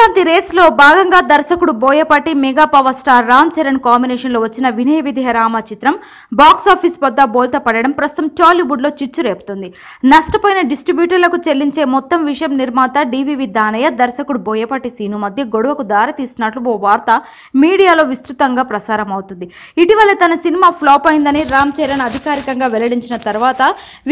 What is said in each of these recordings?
Sankranti race లో భాగంగా దర్శకుడు Boyapati mega power star Ram Charan combination లో వచ్చిన వినయ విధేయ రామ చిత్రం బాక్స్ ఆఫీస్ వద్ద బోల్తా పడడం ప్రస్తుతం టాలీవుడ్ లో చిచ్చు రేపుతుంది. నష్టపోయిన డిస్ట్రిబ్యూటర్లకు చెల్లించే మొత్తం విషయం నిర్మాత డివివి దానయ్య, దర్శకుడు బోయపాటి సీను మధ్య గొడవకు దారి తీసినట్లు ఓ వార్త మీడియాలో విస్తృతంగా ప్రసారం అవుతుంది. ఇటీవల తన సినిమా ఫ్లాప్ అయిందని రామ్ చరణ్ అధికారికంగా వెల్లడించిన తర్వాత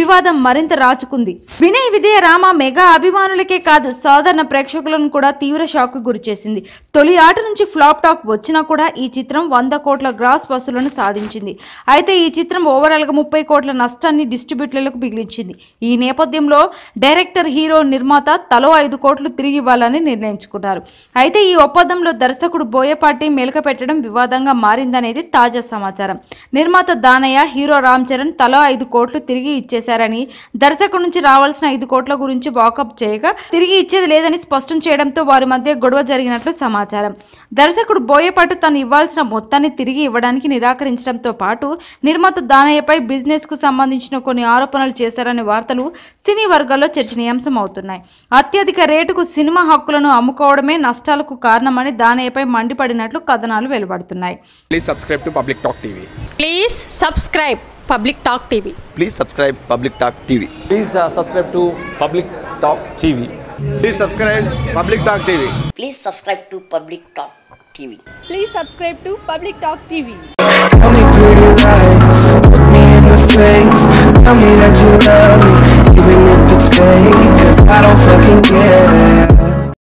వివాదం మరింత రాచుకుంది. వినయ విధేయ రామ మెగా అభిమానులకే కాదు, సాధారణ ప్రేక్షకులను కూడా తీవ్ర షాక్ కు గురి చేసింది. తొలి ఆట నుంచి ఫ్లాప్ టాక్ వచ్చినా కూడా ఈ చిత్రం 100 కోట్ల గ్రాస్ వసూలను సాధించింది. అయితే ఈ చిత్రం ఓవరాల్ గా 30 కోట్ల నష్టాన్ని డిస్ట్రిబ్యూటర్లకు మిగిలించింది. ఈ నేపథ్యంలో డైరెక్టర్, హీరో, నిర్మాత తలో 5 కోట్లు తిరిగి ఇవ్వాలని నిర్ణయించుకున్నారు. అయితే ఈ ఒప్పందంలో దర్శకుడు బోయపాటి మెలక పెట్టడం వివాదంగా మారిందనేది తాజా సమాచారం. నిర్మాత దానయ్య, హీరో రామ్ చరణ్ తలో 5 కోట్లు తిరిగి ఇచ్చేశారని, దర్శకుడి నుంచి రావాల్సిన 5 కోట్ల గురించి వాకప్ చేయగా తిరిగి ఇచ్చేది లేదని స్పష్టం చేయడంతో వారి మధ్య గొడవ జరిగినట్లు సమాచారం. దర్శకుడు బోయపాటి తను ఇవ్వాల్సిన మొత్తాన్ని తిరిగి ఇవ్వడానికి నిరాకరించడంతో పాటు నిర్మాత దానయ్యపై బిజినెస్ కు సంబంధించిన కొన్ని ఆరోపణలు చేశారనే వార్తలు సినీ వర్గాల్లో చర్చనీయాంశం అవుతున్నాయి. అత్యధిక రేటుకు సినిమా హక్కులను అమ్ముకోవడమే నష్టాలకు కారణమని దానయ్యపై మండిపడినట్లు కథనాలు వెలువడుతున్నాయి. Please subscribe to Public Talk TV. Please subscribe Public Talk TV. Please subscribe Public Talk TV. Please subscribe to Public Talk TV. Please subscribe Public Talk TV. Please subscribe to Public Talk TV. Please subscribe to Public Talk TV. Tell me pretty lies, look me in the face. Tell me that you love me, even if it's fake, 'cause I don't fucking care.